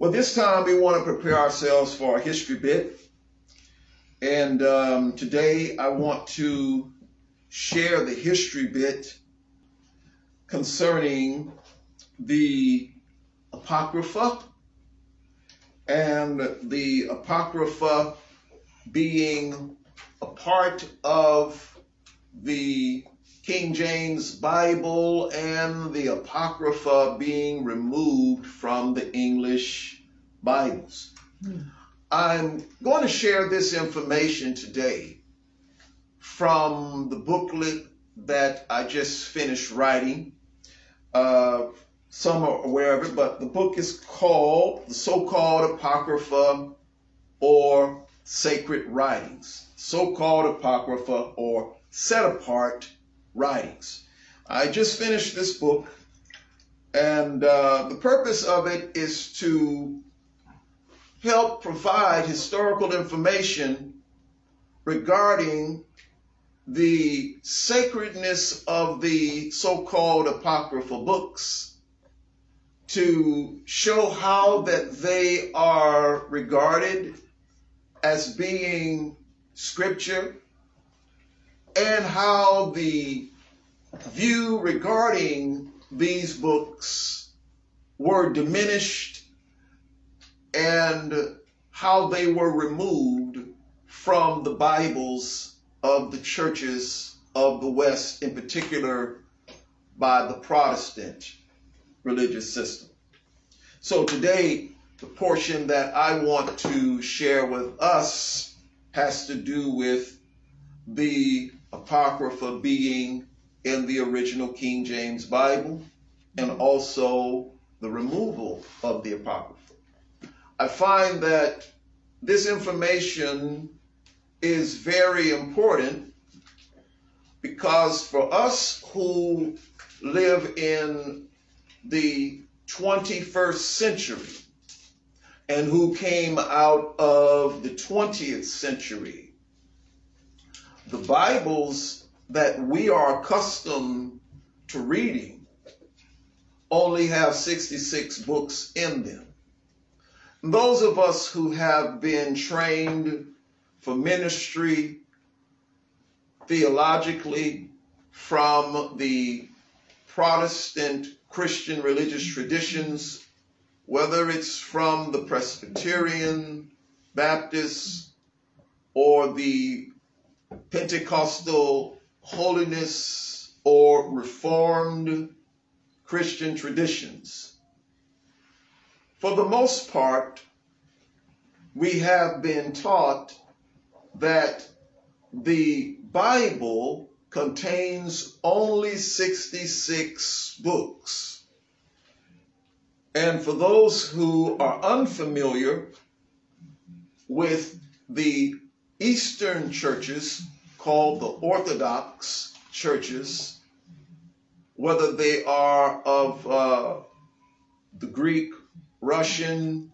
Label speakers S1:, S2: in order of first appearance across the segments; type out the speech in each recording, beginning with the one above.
S1: Well, this time we want to prepare ourselves for a history bit. And today I want to share the history bit concerning the Apocrypha, and the Apocrypha being a part of the King James Bible and the Apocrypha being removed from the English Bibles. I'm going to share this information today from the booklet that I just finished writing. Some are aware of it, but the book is called the so-called Apocrypha or Sacred Writings. So-called Apocrypha or set-apart writings. I just finished this book, and the purpose of it is to help provide historical information regarding the sacredness of the so-called Apocrypha books, to show how that they are regarded as being scripture, and how the view regarding these books were diminished and how they were removed from the Bibles of the churches of the West, in particular by the Protestant religious system. So today, the portion that I want to share with us has to do with the Apocrypha being in the original King James Bible, and also the removal of the Apocrypha. I find that this information is very important because for us who live in the 21st century and who came out of the 20th century, the Bibles that we are accustomed to reading only have 66 books in them. Those of us who have been trained for ministry theologically from the Protestant Christian religious traditions, whether it's from the Presbyterian, Baptist, or the Pentecostal holiness or Reformed Christian traditions, for the most part, we have been taught that the Bible contains only 66 books. And for those who are unfamiliar with the Eastern churches, called the Orthodox churches, whether they are of the Greek, Russian,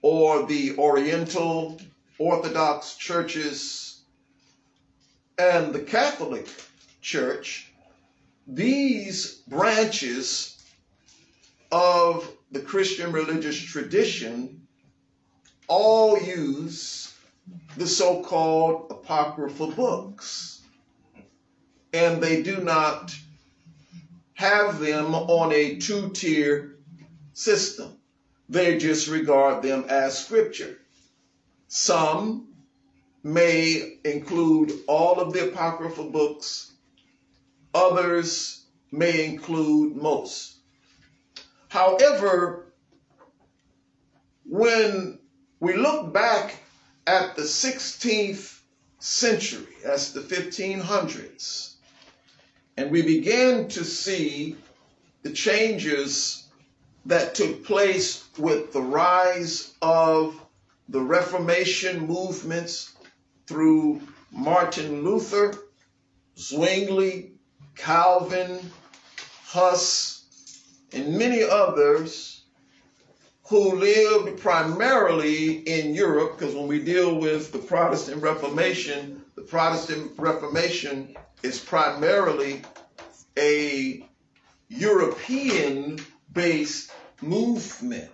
S1: or the Oriental Orthodox churches, and the Catholic Church, these branches of the Christian religious tradition all use the so-called Apocrypha books, and they do not have them on a two-tier system. They just regard them as scripture. Some may include all of the Apocrypha books. Others may include most. However, when we look back at the 16th century, that's the 1500s, and we began to see the changes that took place with the rise of the Reformation movements through Martin Luther, Zwingli, Calvin, Huss, and many others who lived primarily in Europe, because when we deal with the Protestant Reformation is primarily a European-based movement.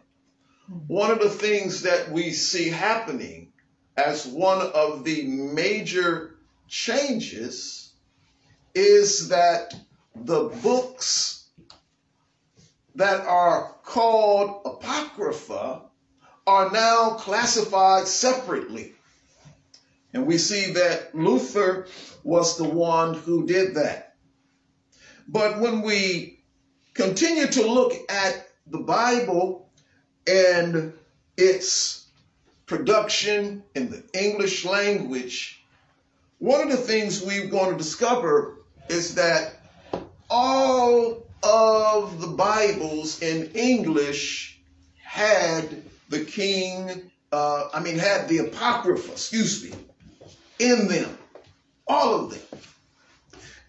S1: one of the things that we see happening as one of the major changes is that the books that are called Apocrypha are now classified separately. And we see that Luther was the one who did that. But when we continue to look at the Bible and its production in the English language, one of the things we're going to discover is that all of the Bibles in English had the had the Apocrypha, in them, all of them.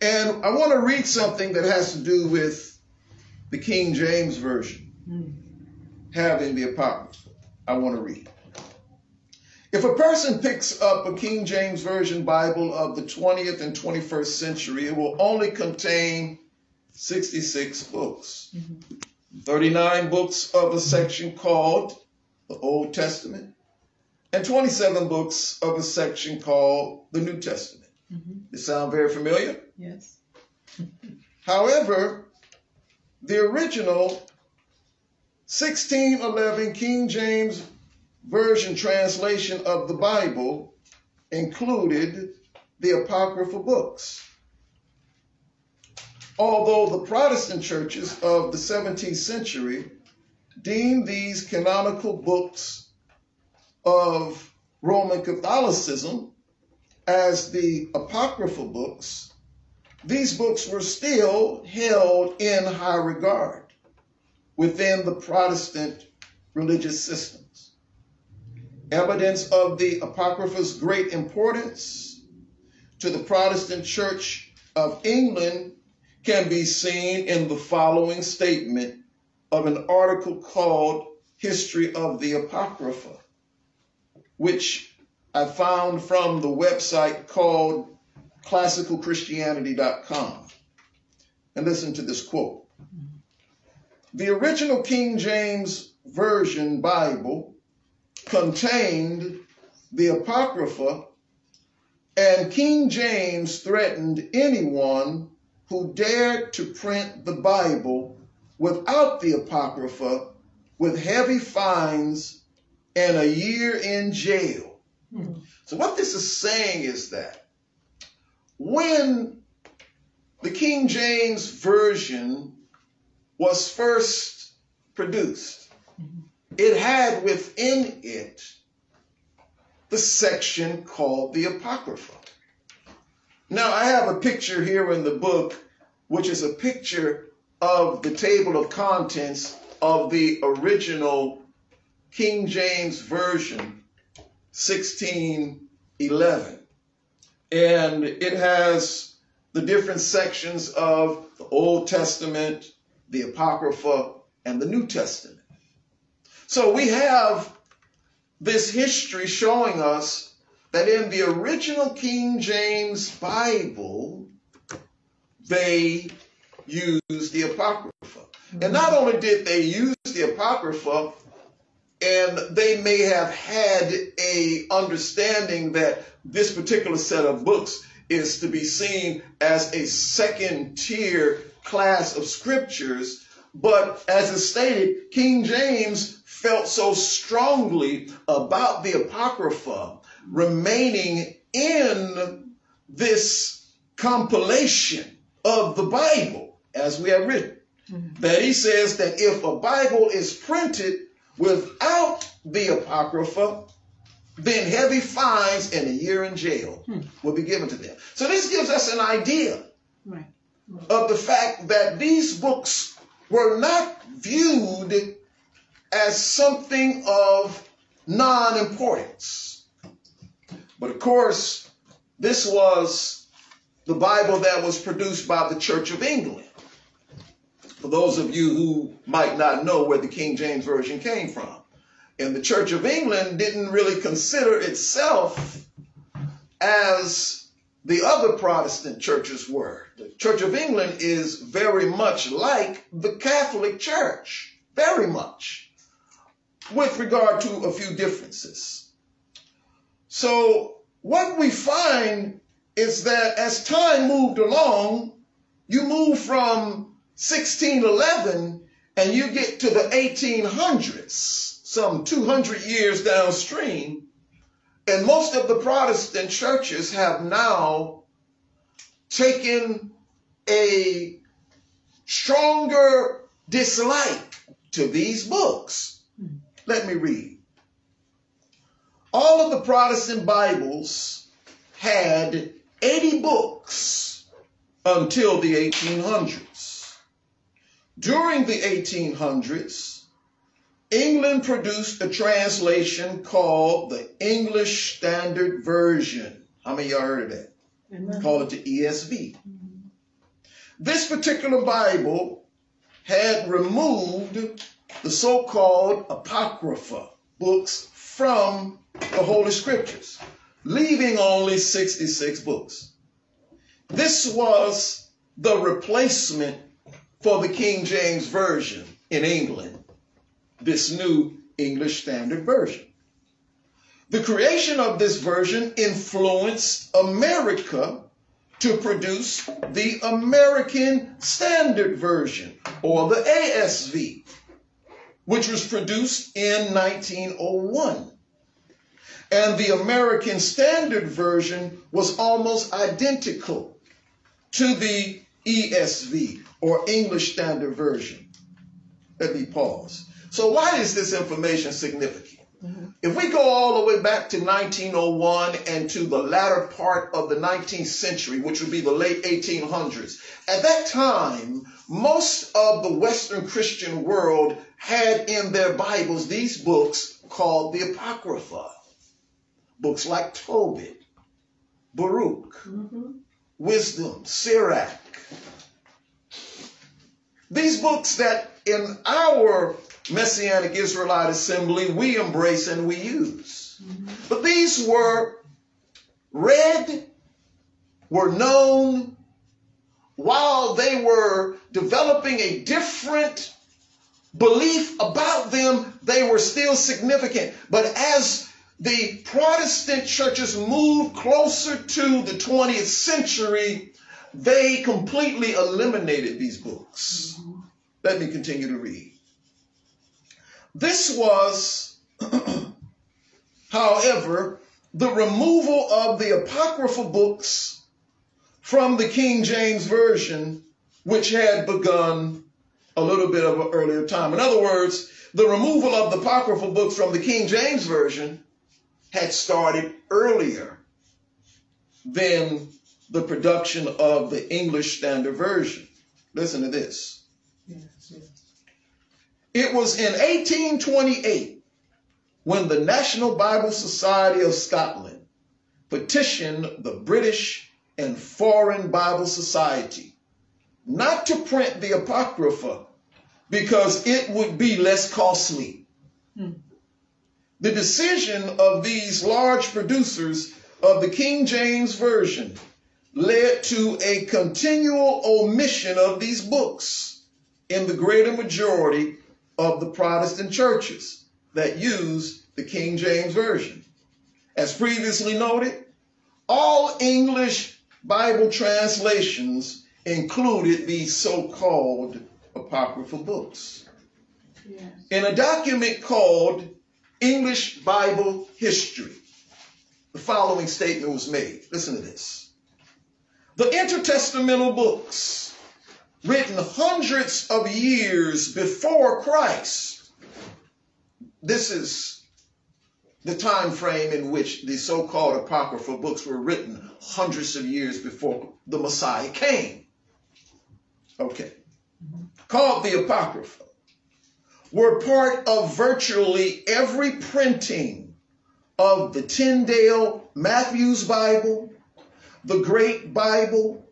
S1: And I want to read something that has to do with the King James Version having the Apocrypha. I want to read. If a person picks up a King James Version Bible of the 20th and 21st century, it will only contain 66 books. 39 books of a section called the Old Testament, and 27 books of a section called the New Testament. Does it sound very familiar?
S2: Yes.
S1: However, the original 1611 King James Version translation of the Bible included the Apocrypha books. Although the Protestant churches of the 17th century deemed these canonical books of Roman Catholicism as the Apocrypha books, these books were still held in high regard within the Protestant religious systems. Evidence of the Apocrypha's great importance to the Protestant Church of England can be seen in the following statement of an article called History of the Apocrypha, which I found from the website called classicalchristianity.com. And listen to this quote. The original King James Version Bible contained the Apocrypha, and King James threatened anyone who dared to print the Bible without the Apocrypha with heavy fines and a year in jail. So what this is saying is that when the King James Version was first produced, it had within it the section called the Apocrypha. Now, I have a picture here in the book, which is a picture of the table of contents of the original King James Version, 1611. And it has the different sections of the Old Testament, the Apocrypha, and the New Testament. So we have this history showing us that in the original King James Bible, they used the Apocrypha. And not only did they use the Apocrypha, and they may have had a understanding that this particular set of books is to be seen as a second tier class of scriptures, but as is stated, King James felt so strongly about the Apocrypha remaining in this compilation of the Bible, as we have written, that he says that if a Bible is printed without the Apocrypha, then heavy fines and a year in jail will be given to them. So this gives us an idea of the fact that these books were not viewed as something of non-importance. But of course, this was the Bible that was produced by the Church of England. For those of you who might not know where the King James Version came from. And the Church of England didn't really consider itself as the other Protestant churches were. The Church of England is very much like the Catholic Church, very much. with regard to a few differences. So what we find is that as time moved along, you move from 1611 and you get to the 1800s, some 200 years downstream, and most of the Protestant churches have now taken a stronger dislike to these books. Let me read. All of the Protestant Bibles had 80 books until the 1800s. During the 1800s, England produced a translation called the English Standard Version. How many of y'all heard of that? Amen. Call it the ESV. Mm-hmm. This particular Bible had removed the so-called Apocrypha books from the Holy Scriptures, leaving only 66 books. This was the replacement for the King James Version in England, this new English Standard Version. The creation of this version influenced America to produce the American Standard Version, or the ASV, which was produced in 1901. And the American Standard Version was almost identical to the ESV, or English Standard Version. Let me pause. So why is this information significant? Mm-hmm. If we go all the way back to 1901 and to the latter part of the 19th century, which would be the late 1800s, at that time, most of the Western Christian world had in their Bibles these books called the Apocrypha. Books like Tobit, Baruch, Wisdom, Sirach. These books that in our Messianic Israelite assembly we embrace and we use. But these were read, were known, while they were developing a different belief about them, they were still significant. But as the Protestant churches moved closer to the 20th century, they completely eliminated these books. Let me continue to read. This was, however, the removal of the Apocryphal books from the King James Version, which had begun a little bit of an earlier time. In other words, the removal of the Apocryphal books from the King James Version had started earlier than the production of the English Standard Version. Listen to this. Yes. It was in 1828 when the National Bible Society of Scotland petitioned the British and Foreign Bible Society not to print the Apocrypha because it would be less costly. The decision of these large producers of the King James Version led to a continual omission of these books in the greater majority of the Protestant churches that use the King James Version. As previously noted, all English Bible translations included these so-called Apocryphal books. Yes. In a document called English Bible History, the following statement was made. Listen to this. The intertestamental books, written hundreds of years before Christ. This is the time frame in which the so-called Apocryphal books were written, hundreds of years before the Messiah came. Okay. Called the Apocrypha, were part of virtually every printing of the Tyndale Matthews Bible, the Great Bible,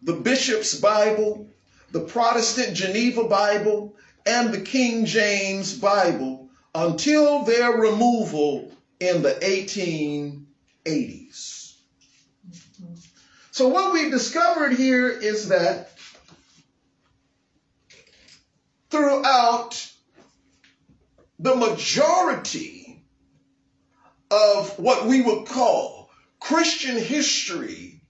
S1: the Bishop's Bible, the Protestant Geneva Bible, and the King James Bible until their removal in the 1880s. So what we've discovered here is that throughout the majority of what we would call Christian history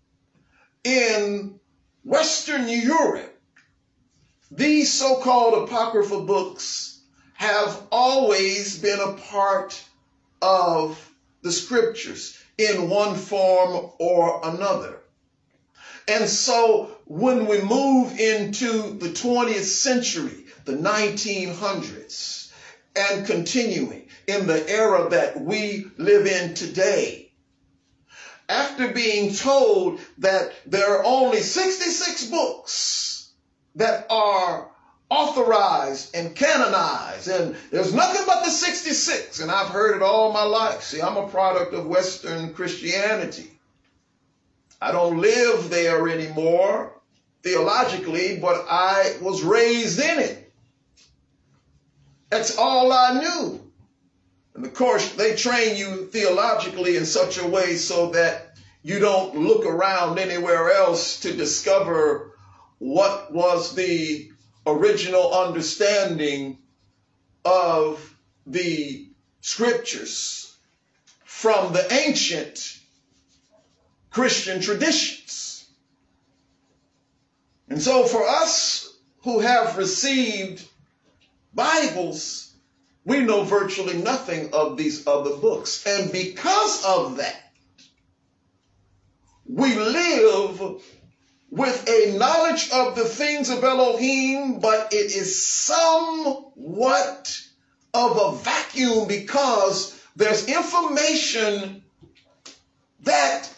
S1: in Western Europe, these so-called Apocrypha books have always been a part of the scriptures in one form or another. And so when we move into the 20th century, the 1900s, and continuing in the era that we live in today, after being told that there are only 66 books that are authorized and canonized, and there's nothing but the 66, and I've heard it all my life. See, I'm a product of Western Christianity. I don't live there anymore theologically, but I was raised in it. That's all I knew. And of course, they train you theologically in such a way so that you don't look around anywhere else to discover what was the original understanding of the scriptures from the ancient Christian traditions. And so for us who have received Bibles, we know virtually nothing of these other books. And because of that, we live with a knowledge of the things of Elohim, but it is somewhat of a vacuum because there's information that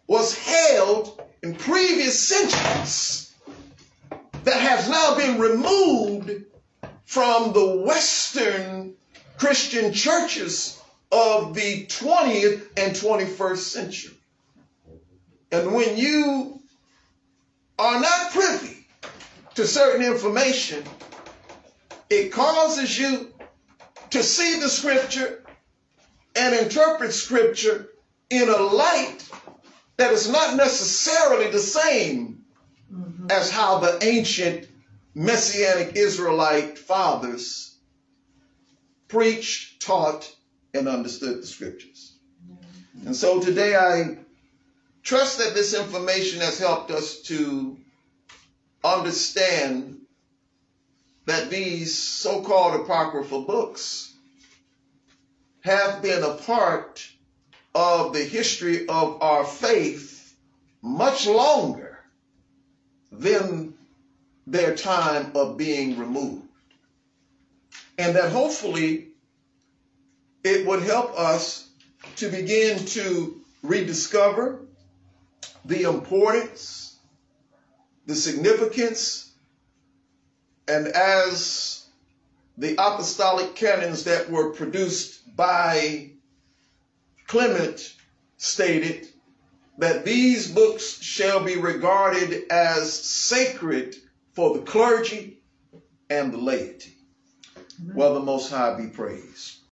S1: was held in previous centuries that has now been removed from the Western Christian churches of the 20th and 21st century. And when you are not privy to certain information, it causes you to see the scripture and interpret scripture in a light that is not necessarily the same as how the ancient Messianic Israelite fathers preached, taught, and understood the scriptures. And so today I trust that this information has helped us to understand that these so-called Apocryphal books have been a part of the history of our faith much longer than their time of being removed. And that hopefully it would help us to begin to rediscover the importance, the significance, and as the apostolic canons that were produced by Clement stated, that these books shall be regarded as sacred for the clergy and the laity. Well, the Most High be praised.